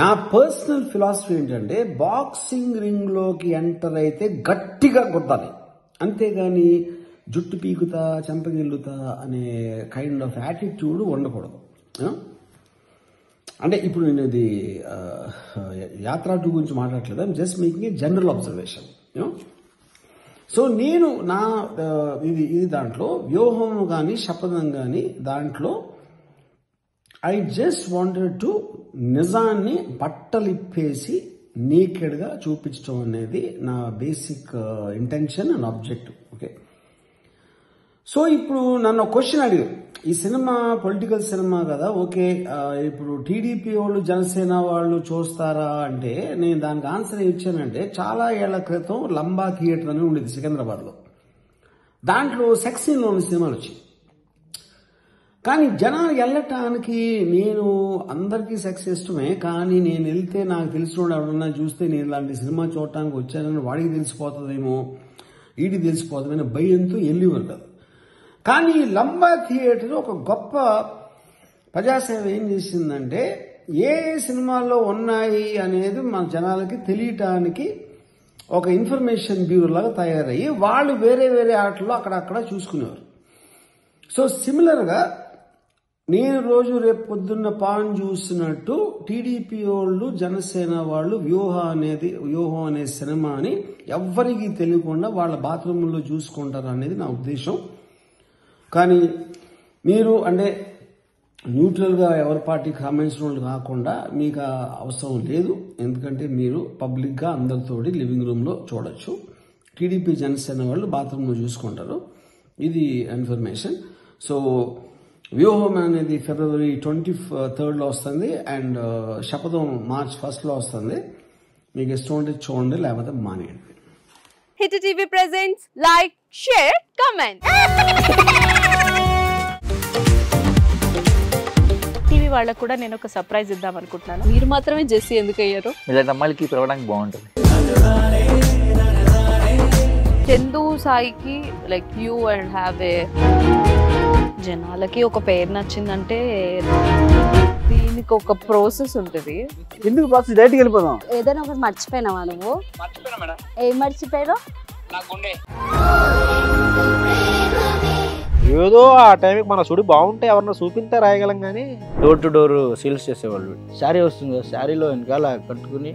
నా personal philosophy ఏంటంటే boxing ring లోకి ఎంటర్ అయితే గట్టిగా కొట్టాలి, అంతేగాని జుట్టు పీకుతా చెంపగిల్లుతా అనే కైండ్ ఆఫ్ యాటిట్యూడ్ ఉండకూడదు. అంటే ఇప్పుడు నేను ఇది యాత్ర 2 గురించి మాట్లాడట్లేదు, I'm just making a general observation. So నేను నా ఇది దాంట్లో వ్యూహం కానీ శపథం కానీ దాంట్లో ఐ జస్ట్ వాంటెడ్ టు నిజాన్ని బట్టలిప్పేసి నేకెడ్గా చూపించడం అనేది నా basic intention and objective. Okay, so ఇప్పుడు నన్ను క్వశ్చన్ అడిగారు, ఈ సినిమా పొలిటికల్ సినిమా కదా, ఓకే ఇప్పుడు టీడీపీ వాళ్ళు జనసేన వాళ్ళు చూస్తారా అంటే నేను దానికి ఆన్సర్ ఇచ్చానంటే చాలా ఏళ్ల క్రితం లంబా థియేటర్ అని ఉండేది సికింద్రాబాద్లో. దాంట్లో సెక్స్ సీన్లో ఉన్న సినిమాలు వచ్చాయి. కానీ జనాలు వెళ్ళటానికి నేను అందరికీ సెక్స్ ఇష్టమే, కానీ నేను వెళ్తే నాకు తెలిసిన ఎవరన్నా చూస్తే నేను ఇలాంటి సినిమా చూడటానికి వచ్చానని వాడికి తెలిసిపోతుందేమో వీడికి తెలిసిపోతుందని భయంతో వెళ్ళేవారు కదా. కానీ లంబా థియేటర్ ఒక గొప్ప ప్రజాసేవ ఏం చేసిందంటే ఏ సినిమాల్లో ఉన్నాయి అనేది మన జనాలకి తెలియటానికి ఒక ఇన్ఫర్మేషన్ బ్యూరో లాగా తయారయ్యి వాళ్ళు వేరే వేరే ఆటల్లో అక్కడక్కడ చూసుకునేవారు. సో సిమిలర్గా నేను రోజు రేపు పొద్దున్న పాన్ చూసినట్టు టీడీపీ వాళ్ళు జనసేన వాళ్ళు వ్యూహం అనే సినిమాని ఎవ్వరికీ తెలియకుండా వాళ్ళ బాత్రూంలో చూసుకుంటారు అనేది నా ఉద్దేశం. కానీ మీరు అంటే న్యూట్రల్గా ఎవరి పార్టీకి సంబంధించిన వాళ్ళు కాకుండా మీకు అవసరం లేదు, ఎందుకంటే మీరు పబ్లిక్గా అందరితోటి లివింగ్ రూమ్లో చూడొచ్చు. టీడీపీ జనసేన వాళ్ళు బాత్రూంలో చూసుకుంటారు, ఇది ఇన్ఫర్మేషన్. సో వ్యూహం అనేది ఫిబ్రవరి 23 వస్తుంది అండ్ శపథం March 1 వస్తుంది. మీకు ఇష్టం ఉంటే చూడండి, లేకపోతే మానేయండి. Hit TV presents like, share, comment. TV వాళ్ళకు కూడా నేను ఒక సర్ప్రైజ్ ఇద్దాం అనుకుంటున్నాను. మీరు మాత్రమే జెస్సీ ఎందుకు అయ్యారు? ఇలాంటి అమ్మాయిలకి పిలవడానికి బాగుంటుంది. చందు సాయికి like you and have a జనాలకి ఒక పేరు నచ్చిందంటే దీనికి ఒక ప్రాసెస్ ఉంటుంది. ఎందుకు ప్రాసెస్ డైరెక్ట్గా వెళ్ళిపోదాం. ఏదైనా ఒకటి మర్చిపోయినావా నువ్వు? ఏం మర్చిపోయావు? ఏదో ఆ టైంకి మన సుడి బాగుంటే ఎవరన్నా చూపిస్తే రాయగలం, కానీ డోర్ టు డోర్ సేల్స్ చేసేవాళ్ళు. శారీ వస్తుంది, శారీలో వెనకాల కట్టుకుని